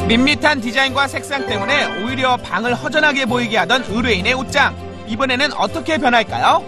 밋밋한 디자인과 색상 때문에 오히려 방을 허전하게 보이게 하던 의뢰인의 옷장. 이번에는 어떻게 변할까요?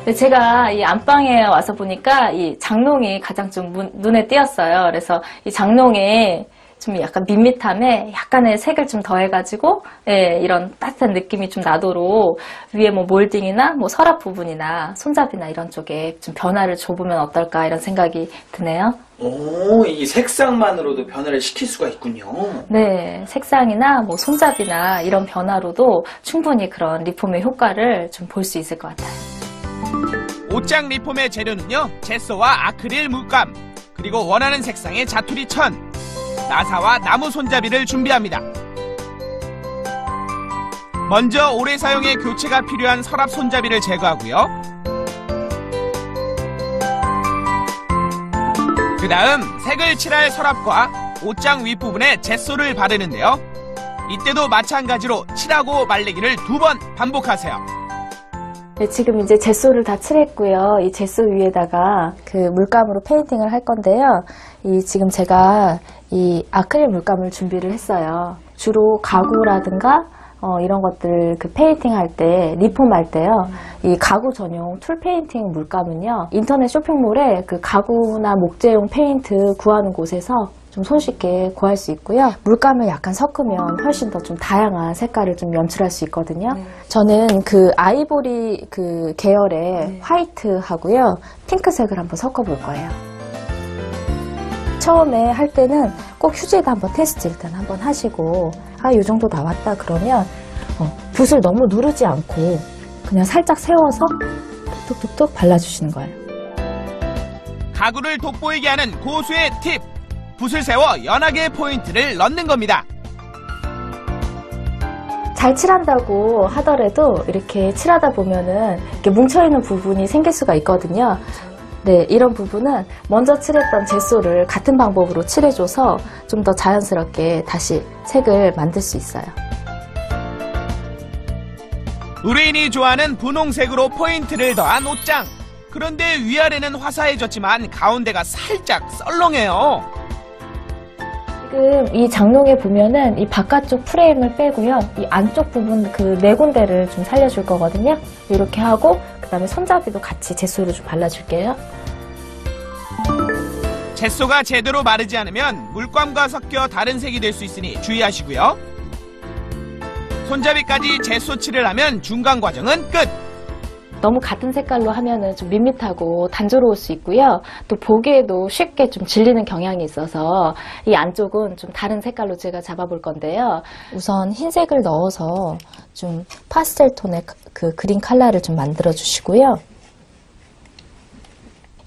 네, 제가 이 안방에 와서 보니까 이 장롱이 가장 좀 눈에 띄었어요. 그래서 이 장롱에 좀 약간 밋밋함에 약간의 색을 좀 더해가지고, 예, 이런 따뜻한 느낌이 좀 나도록 위에 뭐 몰딩이나 뭐 서랍 부분이나 손잡이나 이런 쪽에 좀 변화를 줘보면 어떨까 이런 생각이 드네요. 오, 이 색상만으로도 변화를 시킬 수가 있군요. 네, 색상이나 뭐 손잡이나 이런 변화로도 충분히 그런 리폼의 효과를 좀 볼 수 있을 것 같아요. 옷장 리폼의 재료는요, 제소와 아크릴 물감, 그리고 원하는 색상의 자투리 천, 나사와 나무 손잡이를 준비합니다. 먼저 오래 사용해 교체가 필요한 서랍 손잡이를 제거하고요. 그 다음 색을 칠할 서랍과 옷장 윗부분에 제소를 바르는데요. 이때도 마찬가지로 칠하고 말리기를 2번 반복하세요. 네, 지금 이제 제소를 다 칠했고요. 이 제소 위에다가 그 물감으로 페인팅을 할 건데요. 지금 제가 이 아크릴 물감을 준비를 했어요. 주로 가구라든가 이런 것들 그 페인팅 할 때, 리폼 할 때요. 이 가구 전용 툴 페인팅 물감은요. 인터넷 쇼핑몰에 그 가구나 목재용 페인트 구하는 곳에서 좀 손쉽게 구할 수 있고요. 물감을 약간 섞으면 훨씬 더 좀 다양한 색깔을 좀 연출할 수 있거든요. 저는 그 아이보리 그 계열의 화이트하고요. 핑크색을 한번 섞어볼 거예요. 처음에 할 때는 꼭 휴지에다 한번 테스트 일단 한번 하시고, 이 정도 나왔다 그러면 붓을 너무 누르지 않고 그냥 살짝 세워서 톡톡톡톡 발라주시는 거예요. 가구를 돋보이게 하는 고수의 팁! 붓을 세워 연하게 포인트를 넣는 겁니다. 잘 칠한다고 하더라도 이렇게 칠하다 보면은 이렇게 뭉쳐있는 부분이 생길 수가 있거든요. 네, 이런 부분은 먼저 칠했던 제소를 같은 방법으로 칠해줘서 좀 더 자연스럽게 다시 색을 만들 수 있어요. 의뢰인이 좋아하는 분홍색으로 포인트를 더한 옷장. 그런데 위아래는 화사해졌지만 가운데가 살짝 썰렁해요. 지금 이 장롱에 보면은 이 바깥쪽 프레임을 빼고요. 이 안쪽 부분 그 네 군데를 좀 살려줄 거거든요. 이렇게 하고 그 다음에 손잡이도 같이 제소를 좀 발라줄게요. 제소가 제대로 마르지 않으면 물감과 섞여 다른 색이 될 수 있으니 주의하시고요. 손잡이까지 제소 칠을 하면 중간 과정은 끝! 너무 같은 색깔로 하면은 좀 밋밋하고 단조로울 수 있고요. 또 보기에도 쉽게 좀 질리는 경향이 있어서 이 안쪽은 좀 다른 색깔로 제가 잡아볼 건데요. 우선 흰색을 넣어서 좀 파스텔 톤의 그 그린 컬러를 좀 만들어 주시고요.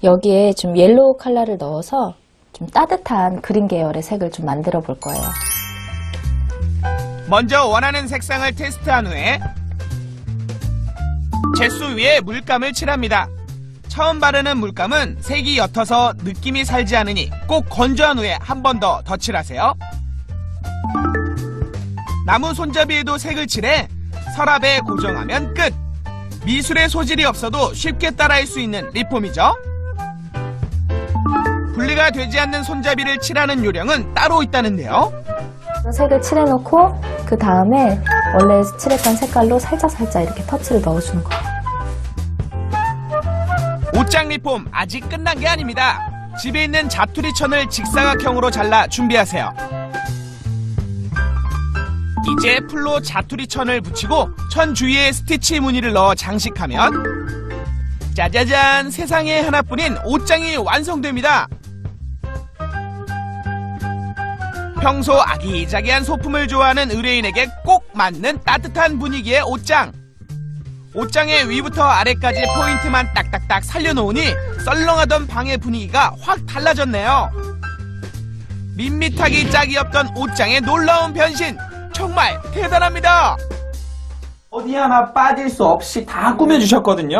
여기에 좀 옐로우 컬러를 넣어서 좀 따뜻한 그린 계열의 색을 좀 만들어 볼 거예요. 먼저 원하는 색상을 테스트한 후에 제소 위에 물감을 칠합니다. 처음 바르는 물감은 색이 옅어서 느낌이 살지 않으니 꼭 건조한 후에 한 번 더 덧칠하세요. 나무 손잡이에도 색을 칠해 서랍에 고정하면 끝! 미술의 소질이 없어도 쉽게 따라할 수 있는 리폼이죠. 분리가 되지 않는 손잡이를 칠하는 요령은 따로 있다는데요. 색을 칠해놓고 그 다음에 원래 칠했던 색깔로 살짝살짝 이렇게 터치를 넣어주는 거예요. 옷장 리폼 아직 끝난 게 아닙니다. 집에 있는 자투리 천을 직사각형으로 잘라 준비하세요. 이제 풀로 자투리 천을 붙이고 천 주위에 스티치 무늬를 넣어 장식하면 짜자잔, 세상에 하나뿐인 옷장이 완성됩니다. 평소 아기자기한 소품을 좋아하는 의뢰인에게 꼭 맞는 따뜻한 분위기의 옷장. 옷장의 위부터 아래까지 포인트만 딱딱딱 살려놓으니 썰렁하던 방의 분위기가 확 달라졌네요. 밋밋하기 짝이 없던 옷장의 놀라운 변신, 정말 대단합니다. 어디 하나 빠질 수 없이 다 꾸며주셨거든요.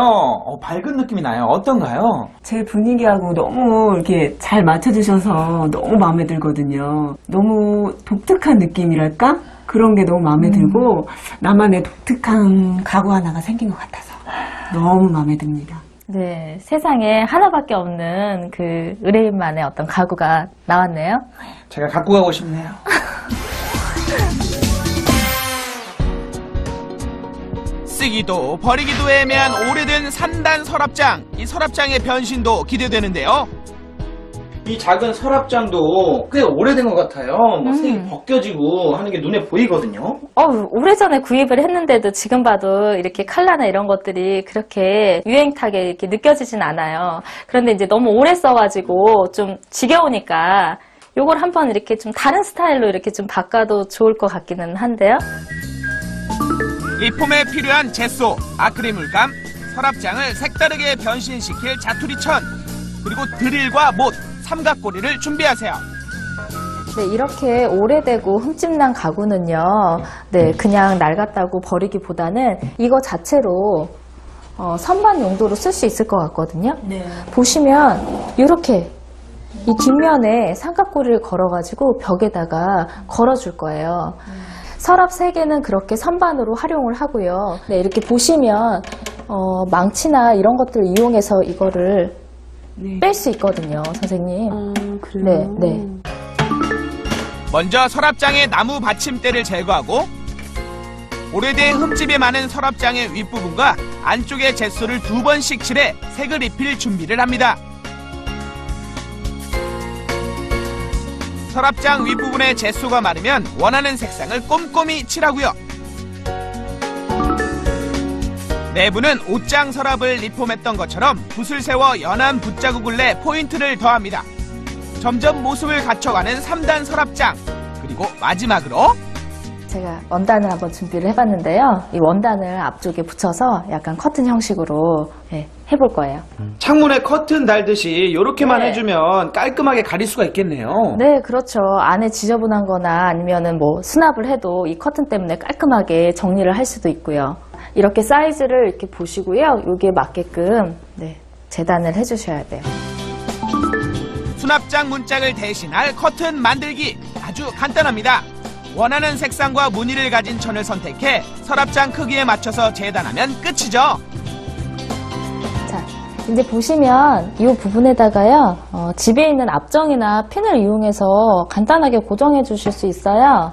밝은 느낌이 나요. 어떤가요? 제 분위기하고 너무 이렇게 잘 맞춰주셔서 너무 마음에 들거든요. 너무 독특한 느낌이랄까? 그런 게 너무 마음에 들고 나만의 독특한 가구 하나가 생긴 것 같아서 너무 마음에 듭니다. 네, 세상에 하나밖에 없는 그 의뢰인만의 어떤 가구가 나왔네요. 제가 갖고 가고 싶네요. 쓰기도 버리기도 애매한 오래된 3단 서랍장. 이 서랍장의 변신도 기대되는데요. 이 작은 서랍장도 꽤 오래된 것 같아요. 뭐 색이 벗겨지고 하는 게 눈에 보이거든요. 오래전에 구입을 했는데도 지금 봐도 이렇게 컬러나 이런 것들이 그렇게 유행타게 이렇게 느껴지진 않아요. 그런데 이제 너무 오래 써가지고 좀 지겨우니까 요걸 한번 이렇게 좀 다른 스타일로 이렇게 좀 바꿔도 좋을 것 같기는 한데요. 리폼에 필요한 젯소, 아크릴 물감, 서랍장을 색다르게 변신시킬 자투리천, 그리고 드릴과 못, 삼각고리를 준비하세요. 네, 이렇게 오래되고 흠집난 가구는요, 네, 그냥 낡았다고 버리기보다는 이거 자체로 선반 용도로 쓸 수 있을 것 같거든요. 네. 보시면 이렇게 이 뒷면에 삼각고리를 걸어가지고 벽에다가 걸어줄 거예요. 서랍 3개는 그렇게 선반으로 활용을 하고요. 네, 이렇게 보시면 망치나 이런 것들을 이용해서 이거를 네. 뺄 수 있거든요, 선생님. 그래요? 네, 네. 먼저 서랍장의 나무 받침대를 제거하고 오래된 흠집이 많은 서랍장의 윗부분과 안쪽에 젯소를 2번씩 칠해 색을 입힐 준비를 합니다. 서랍장 윗부분에 젯소가 마르면 원하는 색상을 꼼꼼히 칠하고요. 내부는 옷장 서랍을 리폼했던 것처럼 붓을 세워 연한 붓자국을 내 포인트를 더합니다. 점점 모습을 갖춰가는 3단 서랍장. 그리고 마지막으로 제가 원단을 한번 준비를 해봤는데요. 이 원단을 앞쪽에 붙여서 약간 커튼 형식으로 해볼 거예요. 창문에 커튼 달듯이 이렇게만 네. 해주면 깔끔하게 가릴 수가 있겠네요. 네, 그렇죠. 안에 지저분한 거나 아니면은 뭐 수납을 해도 이 커튼 때문에 깔끔하게 정리를 할 수도 있고요. 이렇게 사이즈를 이렇게 보시고요. 여기에 맞게끔 재단을 해주셔야 돼요. 수납장 문짝을 대신할 커튼 만들기. 아주 간단합니다. 원하는 색상과 무늬를 가진 천을 선택해 서랍장 크기에 맞춰서 재단하면 끝이죠. 자, 이제 보시면 이 부분에다가요. 집에 있는 압정이나 핀을 이용해서 간단하게 고정해 주실 수 있어요.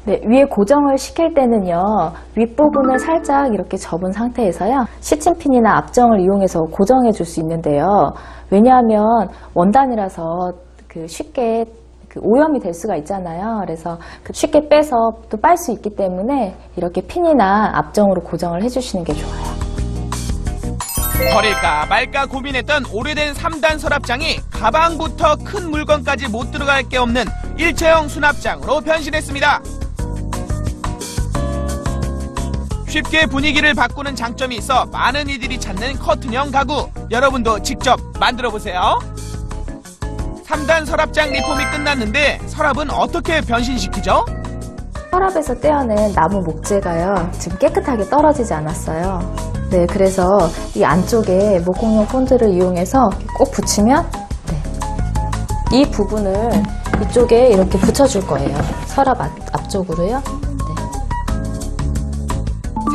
네, 위에 고정을 시킬 때는요, 윗부분을 살짝 이렇게 접은 상태에서요, 시침핀이나 압정을 이용해서 고정해 줄 수 있는데요. 왜냐하면 원단이라서 쉽게 오염이 될 수가 있잖아요. 그래서 쉽게 빼서 또 빨 수 있기 때문에 이렇게 핀이나 압정으로 고정을 해주시는 게 좋아요. 버릴까 말까 고민했던 오래된 3단 서랍장이 가방부터 큰 물건까지 못 들어갈 게 없는 일체형 수납장으로 변신했습니다. 쉽게 분위기를 바꾸는 장점이 있어 많은 이들이 찾는 커튼형 가구. 여러분도 직접 만들어보세요. 3단 서랍장 리폼이 끝났는데 서랍은 어떻게 변신시키죠? 서랍에서 떼어낸 나무 목재가요, 지금 깨끗하게 떨어지지 않았어요. 네, 그래서 이 안쪽에 목공용 폰드를 이용해서 꼭 붙이면 이 부분을 이쪽에 이렇게 붙여줄 거예요. 서랍 앞쪽으로요.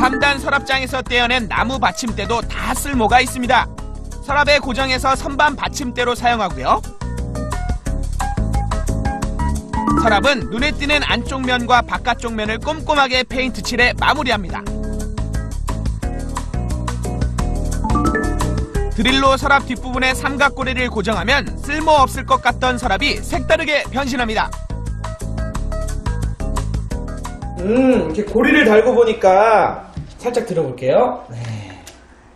3단 서랍장에서 떼어낸 나무 받침대도 다 쓸모가 있습니다. 서랍에 고정해서 선반 받침대로 사용하고요. 서랍은 눈에 띄는 안쪽 면과 바깥쪽 면을 꼼꼼하게 페인트 칠해 마무리합니다. 드릴로 서랍 뒷부분에 삼각고리를 고정하면 쓸모없을 것 같던 서랍이 색다르게 변신합니다. 이렇게 고리를 달고 보니까 살짝 들어볼게요. 네.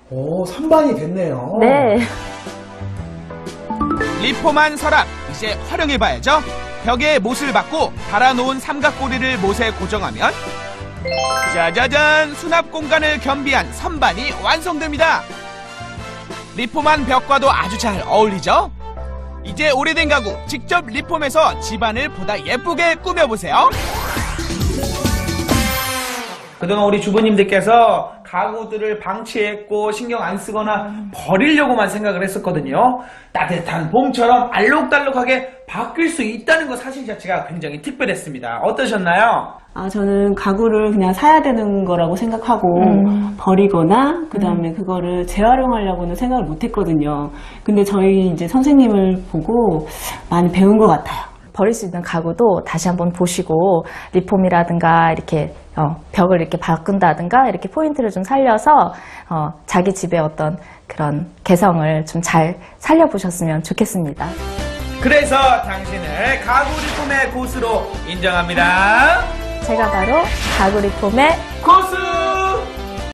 오, 선반이 됐네요. 네. 리폼한 서랍, 이제 활용해봐야죠. 벽에 못을 박고 달아놓은 삼각고리를 못에 고정하면 짜자잔, 수납 공간을 겸비한 선반이 완성됩니다. 리폼한 벽과도 아주 잘 어울리죠? 이제 오래된 가구 직접 리폼해서 집안을 보다 예쁘게 꾸며보세요. 그동안 우리 주부님들께서 가구들을 방치했고 신경 안 쓰거나 버리려고만 생각을 했었거든요. 따뜻한 봄처럼 알록달록하게 바뀔 수 있다는 것 사실 자체가 굉장히 특별했습니다. 어떠셨나요? 저는 가구를 그냥 사야 되는 거라고 생각하고 버리거나 그다음에 그거를 재활용하려고는 생각을 못 했거든요. 근데 저희 이제 선생님을 보고 많이 배운 것 같아요. 버릴 수 있는 가구도 다시 한번 보시고 리폼이라든가 이렇게 벽을 이렇게 바꾼다든가 이렇게 포인트를 좀 살려서 자기 집의 어떤 그런 개성을 좀 잘 살려보셨으면 좋겠습니다. 그래서 당신을 가구 리폼의 고수로 인정합니다. 제가 바로 가구 리폼의 고수!